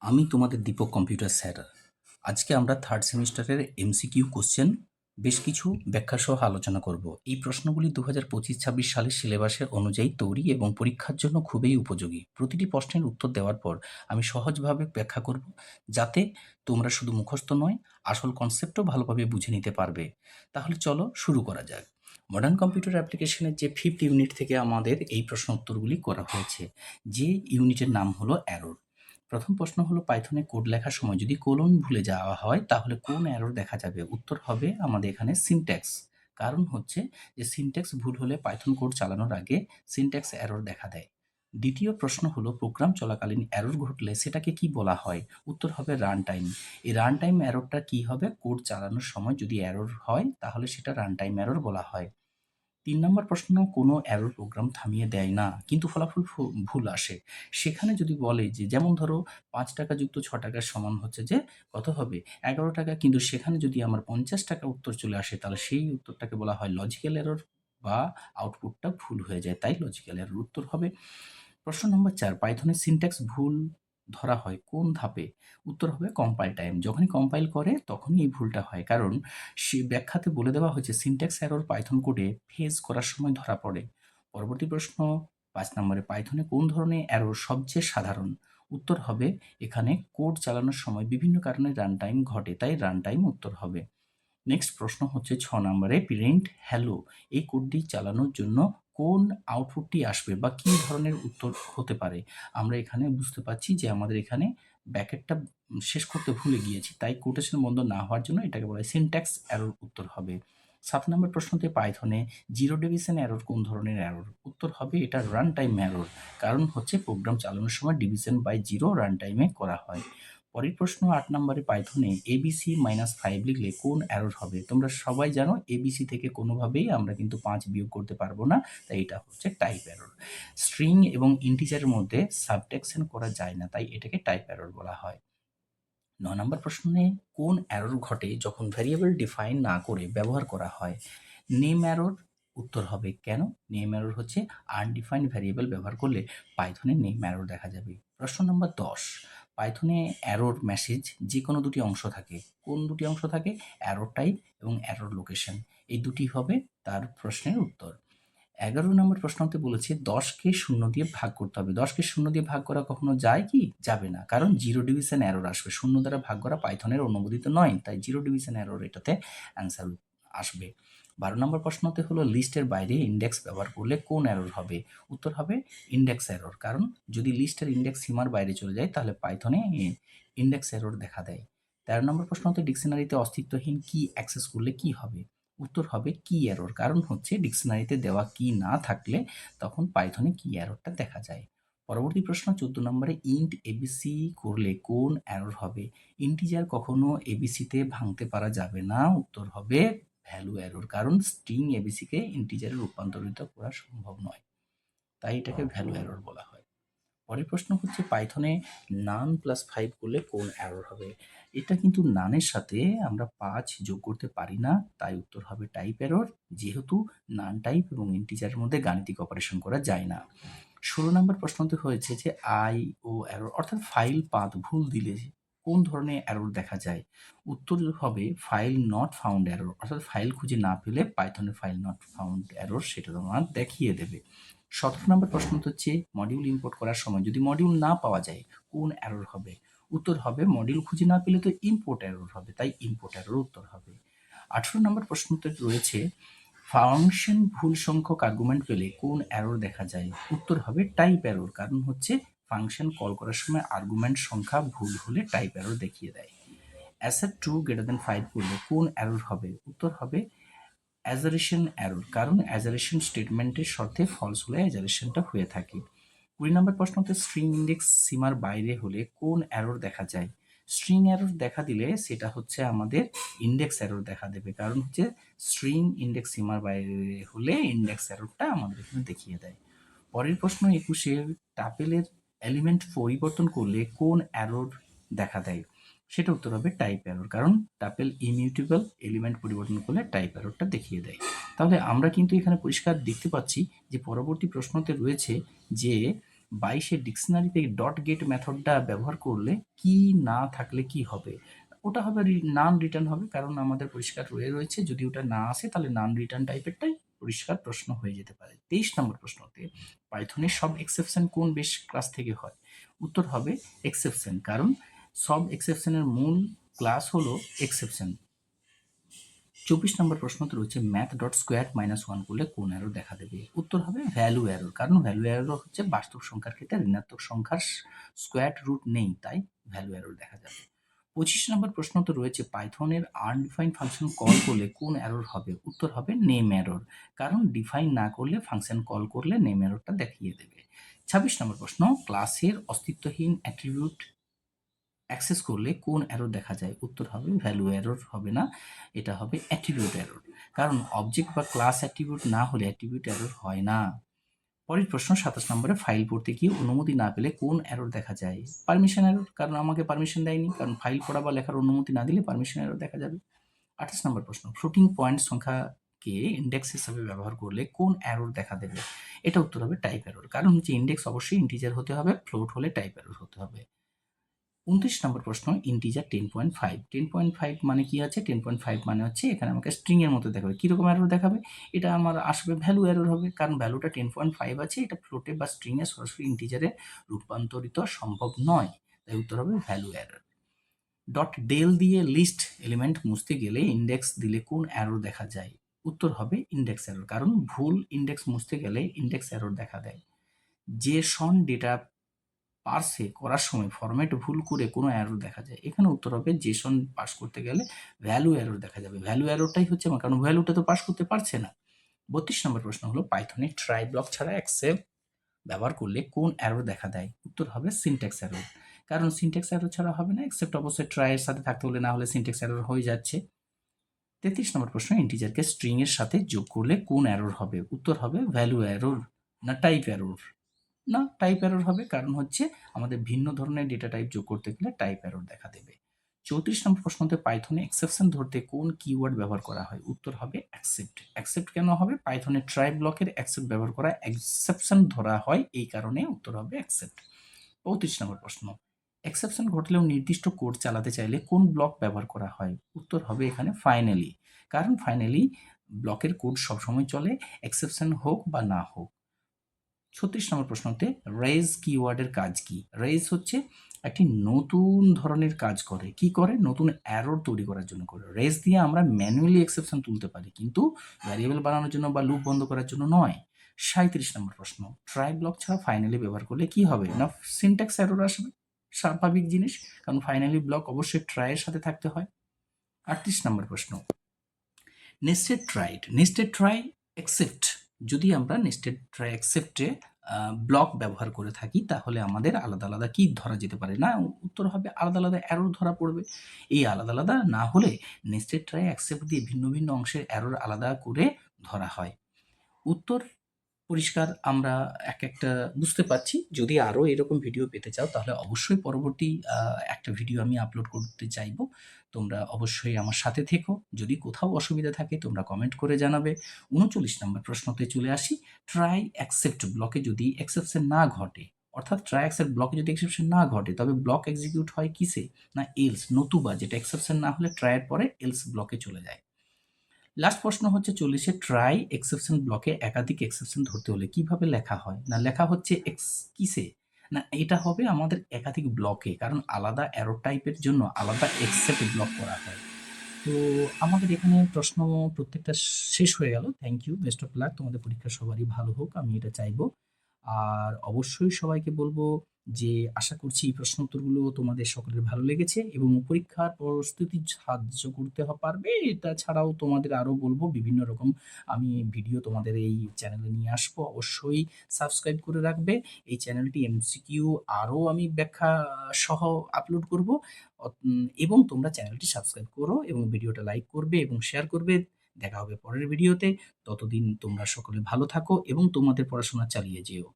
আমি তোমাদের Dipak computer sir. আজকে আমরা থার্ড সেমিস্টারের এমসিকিউ কোশ্চেন বেশ কিছু ব্যাখ্যা সহ আলোচনা করব। এই প্রশ্নগুলি 2025-26 সালের সিলেবাসের অনুযায়ী তৈরি এবং পরীক্ষার জন্য খুবই উপযোগী। প্রতিটি প্রশ্নের উত্তর দেওয়ার পর আমি সহজভাবে ব্যাখ্যা করব, যাতে তোমরা শুধু মুখস্থ নয়, আসল কনসেপ্টও ভালোভাবে বুঝে নিতে পারবে। তাহলে চলো শুরু করা যাক। মডার্ন কম্পিউটার অ্যাপ্লিকেশনের যে 5th ইউনিট থেকে আমাদের এই প্রশ্ন উত্তরগুলি করা হয়েছে। যে ইউনিটের নাম হলো অ্যারোর। প্রথম প্রশ্ন হলো, পাইথনে কোড লেখার সময় যদি কোলন ভুলে যাওয়া হয় তাহলে কোন এরর দেখা যাবে? উত্তর হবে আমাদের এখানে সিনট্যাক্স। কারণ হচ্ছে যে সিনট্যাক্স ভুল হলে পাইথন কোড চালানোর আগে সিনট্যাক্স এরর দেখা দেয়। দ্বিতীয় প্রশ্ন হলো, প্রোগ্রাম চলাকালীন এরর ঘটলে সেটাকে কি বলা হয়? উত্তর হবে রান টাইম। এই রান টাইম এররটা কি হবে? কোড চালানোর সময় যদি এরর হয় তাহলে সেটা রান টাইম এরর বলা হয়। ৩ নম্বর প্রশ্ন, কোনো এরর প্রোগ্রাম থামিয়ে দেয় না, কিন্তু ফলাফল ভুল আসে। সেখানে যদি বলে যে, যেমন ধরো ৳৫ যুক্ত ৳৬ সমান হচ্ছে যে কত হবে? ৳১১, কিন্তু সেখানে যদি আমার ৳৫০ উত্তর চলে আসে তাহলে সেই উত্তরটাকে বলা হয় লজিক্যাল এরর, বা আউটপুটটা ভুল হয়ে যায়, তাই লজিক্যাল এরর উত্তর হবে। প্রশ্ন নম্বর ৪, পাইথনের সিনট্যাক্স ভুল ধরা হয় কোন ধাপে? উত্তর হবে কম্পাইল টাইম। যখনই কম্পাইল করে তখনই এই ভুলটা হয়, কারণ সে ব্যাখ্যাতে বলে দেওয়া হয়েছে সিনট্যাক্স এরর পাইথন কোডে ফেজ করার সময় ধরা পড়ে। পরবর্তী প্রশ্ন ৫ নম্বরে, পাইথনে কোন ধরনের এরর সবচেয়ে সাধারণ? উত্তর হবে এখানে কোড চালানোর সময় বিভিন্ন কারণে রান টাইম ঘটে, তাই রান টাইম উত্তর হবে। নেক্সট প্রশ্ন হচ্ছে ৬ নম্বরে, প্রিন্ট হ্যালো এই কোডটি চালানোর জন্য কোন আউটপুটটি আসবে বা কী ধরনের উত্তর হতে পারে? আমরা এখানে বুঝতে পারছি যে আমাদের এখানে ব্র্যাকেটটা শেষ করতে ভুলে গিয়েছি, তাই কোটেশন বন্ধ না হওয়ার জন্য এটাকে বলা হয় সিনট্যাক্স এরর উত্তর হবে। ৭ নম্বর প্রশ্নতে, পাইথনে জিরো ডিভিশন এরর কোন ধরনের এরর? উত্তর হবে এটা রান টাইম এরর, কারণ হচ্ছে প্রোগ্রাম চালানোর সময় ডিভিশন বাই জিরো রান টাইমে করা হয়। পরের প্রশ্ন ৮ নম্বরে, পাইথনে এবিসি -5 লিখলে কোন এরর হবে? তোমরা সবাই জানো এবিসি থেকে কোনোভাবেই আমরা কিন্তু ৫ বিয়োগ করতে পারবো না, তাই এটা হচ্ছে টাইপ এরর। স্ট্রিং এবং ইন্টিজারের মধ্যে সাবট্রাকশন করা যায় না, তাই এটাকে টাইপ এরর বলা হয়। ৯ নম্বর প্রশ্নে, কোন এরর ঘটে যখন ভ্যারিয়েবল ডিফাইন না করে ব্যবহার করা হয়? Name error. উত্তর হবে কেন? নেম এরর হচ্ছে আনডিফাইন্ড ভ্যারিয়েবল ব্যবহার করলে পাইথনে নেম এরর দেখা যাবে। প্রশ্ন নম্বর ১০, পাইথনে এরর মেসেজ যে কোনো দুটি অংশ থাকে। কোন দুটি অংশ থাকে? এরর টাইপ এবং এরর লোকেশন। এই দুটি হবে তার প্রশ্নের উত্তর। ১১ নম্বর প্রশ্নতে বলেছে ১০কে ০ দিয়ে ভাগ করতে হবে। ১০কে ০ দিয়ে ভাগ করা কখনো যায় কি? যাবে না। কারণ জিরো ডিভিশন এরর আসবে। ০ দ্বারা ভাগ করা পাইথনের অনুমোদিত নয়। তাই জিরো ডিভিশন এরর এটাতে অ্যান্সার আসবে। ১২ নম্বর প্রশ্নতে হলো, লিস্টের বাইরে ইনডেক্স ব্যবহার করলে কোন এরর হবে? উত্তর হবে ইনডেক্স এরর। কারণ যদি লিস্টের ইনডেক্স সীমার বাইরে চলে যায় তাহলে পাইথনে ইনডেক্স এরর দেখা দেয়। ১৩ নম্বর প্রশ্নতে, ডিকশনারিতে অস্তিত্বহীন কি অ্যাক্সেস করলে কি হবে? উত্তর হবে কি এরর। কারণ হচ্ছে ডিকশনারিতে দেওয়া কি না থাকলে তখন পাইথনে কি এররটা দেখা যায়। পরবর্তী প্রশ্ন ১৪ নম্বরে, ইন্ট এবিসি করলে কোন এরর হবে? ইন্টিজার কখনো এবিসিতে ভাঙতে পারা যাবে না। উত্তর হবে ভ্যালু এরর। কারণ স্ট্রিং এবিসিকে ইন্টিজারে রূপান্তরিত করা সম্ভব নয়, তাই এটাকে ভ্যালু এরর বলা হয়। পরের প্রশ্ন হচ্ছে, পাইথনে নান প্লাস 5 করলে কোন এরর হবে? এটা কিন্তু নানের সাথে আমরা ৫ যোগ করতে পারি না, তাই উত্তর হবে টাইপ এরর, যেহেতু নান টাইপ এবং ইন্টিজারের মধ্যে গাণিতিক অপারেশন করা যায় না। ১৬ নম্বর প্রশ্নতে হয়েছে যে আইও এরর, অর্থাৎ ফাইল পাথ ভুল দিলে কোন ধরনের এরর দেখা যায়? উত্তর হবে ফাইল নট ফাউন্ড এরর, অর্থাৎ ফাইল খুঁজে না পেলে পাইথনে ফাইল নট ফাউন্ড এরর সেটা তোমার দেখিয়ে দেবে। ১৭ নম্বর প্রশ্ন হচ্ছে, মডিউল ইম্পোর্ট করার সময় যদি মডিউল না পাওয়া যায় কোন এরর হবে? উত্তর হবে মডিউল খুঁজে না পেলে তো ইম্পোর্ট এরর হবে, তাই ইম্পোর্ট এরর উত্তর হবে। ১৮ নম্বর প্রশ্নতে রয়েছে, ফাংশন ভুল সংখ্যক আর্গুমেন্ট পেলে কোন এরর দেখা যায়? উত্তর হবে টাইপ এরর। কারণ হচ্ছে ফাংশন কল করার সময় আর্গুমেন্ট সংখ্যা ভুল হলে টাইপ এরর দেখিয়ে দেয়। অ্যাসেট ট্রু গ্রেটার দেন 5 করলে কোন এরর হবে? উত্তর হবে অ্যাজারেশন এরর। কারণ অ্যাজারেশন স্টেটমেন্টের শর্তে ফলস হলে অ্যাজারেশনটা হয়ে থাকে। ২০ নম্বর প্রশ্নতে, স্ট্রিং ইন্ডেক্স সীমার বাইরে হলে কোন এরর দেখা যায়? স্ট্রিং এরর দেখা দিলে সেটা হচ্ছে আমাদের ইন্ডেক্স এরর দেখা দেবে, কারণ হচ্ছে স্ট্রিং ইন্ডেক্স সীমার বাইরে হলে ইন্ডেক্স এররটা আমাদের এখানে দেখিয়ে দেয়। পরের প্রশ্ন ২১, টাপেলের এলিমেন্ট পরিবর্তন করলে কোন এরর দেখা দেয়? সেটা উত্তর হবে টাইপ এরর। কারণ টাপেল ইমিউটেবল, এলিমেন্ট পরিবর্তন করলে টাইপ এররটা দেখিয়ে দেয়। তাহলে আমরা কিন্তু এখানে পরিষ্কার দেখতে পাচ্ছি যে পরবর্তী প্রশ্নতে রয়েছে যে 22 ডিকশনারিতে ডট গেট মেথডটা ব্যবহার করলে কি না থাকলে কি হবে? ওটা হবে নান রিটার্ন হবে, কারণ আমাদের পরিষ্কার রয়েছে যদি ওটা না আসে তাহলে নান রিটার্ন টাইপেরটাই পরিষ্কার প্রশ্ন হয়ে যেতে পারে। 23 নম্বর প্রশ্নতে পাইথনের সব এক্সেপশন কোন বেস ক্লাস থেকে হয়? উত্তর হবে এক্সেপশন, কারণ সব এক্সেপশনের মূল ক্লাস হলো এক্সেপশন। 24 নম্বর প্রশ্নতে রয়েছে ম্যাথ ডট স্কোয়ার -1 করলে কোন এরর দেখা দেবে? উত্তর হবে ভ্যালু এরর, কারণ ভ্যালু এরর হচ্ছে বাস্তব সংখ্যার ক্ষেত্রে ঋণাত্মক সংখ্যার স্কোয়ার রুট নেই, তাই ভ্যালু এরর দেখা যাবে। 25 নম্বর প্রশ্নতে রয়েছে পাইথনের আনডিফাইন্ড ফাংশন কল করলে কোন এরর হবে? উত্তর হবে নেম এরর, কারণ ডিফাইন না করলে ফাংশন কল করলে নেম এররটা দেখিয়ে দেবে। 26 নম্বর প্রশ্ন ক্লাসের অস্তিত্বহীন অ্যাট্রিবিউট অ্যাক্সেস করলে কোন এরর দেখা যায়? উত্তর হবে ভ্যালু এরর হবে না, এটা হবে অ্যাট্রিবিউট এরর, কারণ অবজেক্ট বা ক্লাস অ্যাট্রিবিউট না হলে অ্যাট্রিবিউট এরর হয় না। পরের প্রশ্ন 27 নম্বরে ফাইল পড়তে গিয়ে অনুমতি না পেলে কোন এরর দেখা যায়? পারমিশন এরর, কারণ আমাকে পারমিশন দেয়নি, কারণ ফাইল পড়া বা লেখার অনুমতি না দিলে পারমিশন এরর দেখা যাবে। 28 নম্বর প্রশ্ন ফ্লোটিং পয়েন্ট সংখ্যাকে ইন্ডেক্স হিসাবে ব্যবহার করলে কোন এরর দেখা দেবে? এটা উত্তর হবে টাইপ এরর, কারণ হচ্ছে ইন্ডেক্স অবশ্যই ইন্টিজার হতে হবে, ফ্লোট হলে টাইপ এরর হতে হবে। 29 নম্বর প্রশ্ন ইন্টিজার 10.5 10.5 মানে কি আছে? 10.5 মানে হচ্ছে এখানে আমাকে স্ট্রিং এর মতো দেখাবে। কিরকম এরর দেখাবে? এটা আমার আসবে ভ্যালু এরর হবে, কারণ ভ্যালুটা 10.5 আছে, এটা ফ্লোটে বা স্ট্রিং এ সরাসরি ইন্টিজারে রূপান্তরিত সম্ভব নয়, তাই উত্তর হবে ভ্যালু এরর। ডট ডেল দিয়ে লিস্ট এলিমেন্ট মুছতে গেলে ইন্ডেক্স দিলে কোন এরর দেখা যায়? উত্তর হবে ইন্ডেক্স এরর, কারণ ভুল ইন্ডেক্স মুছতে গেলে ইন্ডেক্স এরর দেখা দেয়। জেসন ডেটা পার্সে করার সময় ফরম্যাট ভুল করে কোনো এরর দেখা যায়? এখানে উত্তর হবে জেসন পাস করতে গেলে ভ্যালু এরর দেখা যাবে। ভ্যালু এররটাই হচ্ছে আমার, কারণ ভ্যালুটা তো পাস করতে পারছে না। 32 নম্বর প্রশ্ন হলো পাইথনে ট্রাই ব্লক ছাড়া অ্যাকসেপ্ট ব্যবহার করলে কোন এরর দেখা দেয়? উত্তর হবে সিনট্যাক্স এরর, কারণ সিনট্যাক্স এরর ছাড়া হবে না, অ্যাকসেপ্ট অবশ্যই ট্রাই এর সাথে থাকতে হলে, না হলে সিনট্যাক্স এরর হয়ে যাচ্ছে। 33 নম্বর প্রশ্ন ইন্টিজারকে স্ট্রিং এর সাথে যোগ করলে কোন এরর হবে? উত্তর হবে ভ্যালু এরর, না টাইপ এরর? না, টাইপ এরর হবে, কারণ হচ্ছে আমাদের ভিন্ন ধরনের ডেটা টাইপ যোগ করতে গেলে টাইপ এরর দেখা দেবে। 34 নম্বর প্রশ্নতে পাইথনে এক্সেপশন ধরতে কোন কিওয়ার্ড ব্যবহার করা হয়? উত্তর হবে অ্যাকসেপ্ট। অ্যাকসেপ্ট কেন হবে? পাইথনে ট্রাই ব্লকের অ্যাকসেপ্ট ব্যবহার করা এক্সেপশন ধরা হয়, এই কারণে উত্তর হবে অ্যাকসেপ্ট। 35 নম্বর প্রশ্ন এক্সেপশন ঘটলেও নির্দিষ্ট কোড চালাতে চাইলে কোন ব্লক ব্যবহার করা হয়? উত্তর হবে এখানে ফাইনালি, কারণ ফাইনালি ব্লকের কোড সবসময় চলে, এক্সেপশন হোক বা না হোক। 36 নম্বর প্রশ্নতে রেজ কিওয়ার্ডের কাজ কি? রেজ হচ্ছে একটি নতুন ধরনের কাজ করে। কি করে? নতুন এরর তৈরি করার জন্য করে। রেজ দিয়ে আমরা ম্যানুয়ালি এক্সেপশন তুলতে পারি, কিন্তু ভ্যারিয়েবল বানানোর জন্য বা লুপ বন্ধ করার জন্য নয়। 37 নম্বর প্রশ্ন ট্রাই ব্লক ছাড়া ফাইনালি ব্যবহার করলে কি হবে? না সিনট্যাক্স এরর আসবে, স্বাভাবিক জিনিস, কারণ ফাইনালি ব্লক অবশ্যই ট্রাই এর সাথে থাকতে হয়। 38 নম্বর প্রশ্ন নেস্টেড ট্রাই এক্সেপ্ট, যদি আমরা নেস্টেড ট্রাই এক্সেপ্টে ব্লক ব্যবহার করে থাকি তাহলে আমাদের আলাদা আলাদা কি ধরা যেতে পারে? না, উত্তর হবে আলাদা আলাদা এরর ধরা পড়বে। এই আলাদা আলাদা না হলে নেস্টেড ট্রাই অ্যাকসেপ্ট দিয়ে ভিন্ন ভিন্ন অংশের এরর আলাদা করে ধরা হয়। উত্তর পরিষ্কার আমরা একটা বুঝতে পারছি। যদি আরও এরকম ভিডিও পেতে চাও তাহলে অবশ্যই পরবর্তী একটা ভিডিও আমি আপলোড করতে চাইবো। তোমরা অবশ্যই আমার সাথে থেকো। যদি কোথাও অসুবিধা থাকে তোমরা কমেন্ট করে জানাবে। 39 নম্বর প্রশ্নতে চলে আসি। ট্রাই অ্যাকসেপ্ট ব্লকে যদি এক্সেপশন না ঘটে, অর্থাৎ ট্রাই অ্যাকসেপ্ট ব্লকে যদি এক্সেপশন না ঘটে তবে ব্লক এক্সিকিউট হয় কিসে? না এলস, নতুবা, যেটা এক্সেপশন না হলে ট্রাইয়ের পরে এলস ব্লকে চলে যায়। লাস্ট প্রশ্ন হচ্ছে 40 ট্রাই এক্সেপশন ব্লকে একাধিক এক্সেপশন ধরতে হলে কিভাবে লেখা হয়? না লেখা হচ্ছে কিসে? না এটা হবে আমাদের একাধিক ব্লকে, কারণ আলাদা অ্যারো টাইপের জন্য আলাদা এক্সেপ্ট ব্লক করা হয়। তো আমাদের এখানে প্রশ্ন প্রত্যেকটা শেষ হয়ে গেল। Thank you, best of luck, তোমাদের পরীক্ষা সবারই ভালো হোক, আমি এটা চাইবো। আর অবশ্যই সবাইকে বলবো যে আশা করছি এই প্রশ্ন উত্তরগুলো তোমাদের সকলের ভালো লেগেছে এবং পরীক্ষার প্রস্তুতি সাহায্য করতে পারবে। এটা ছাড়াও তোমাদের আরও বলবো বিভিন্ন রকম আমি ভিডিও তোমাদের এই চ্যানেলে নিয়ে আসবো, অবশ্যই সাবস্ক্রাইব করে রাখবে। এই চ্যানেলটি এমসিকিউ আরও আমি ব্যাখ্যা সহ আপলোড করব, এবং তোমরা চ্যানেলটি সাবস্ক্রাইব করো এবং ভিডিওটা লাইক করবে এবং শেয়ার করবে। দেখা হবে পরের ভিডিওতে। ততদিন তোমরা সকলে ভালো থাকো এবং তোমাদের পড়াশোনা চালিয়ে যেও।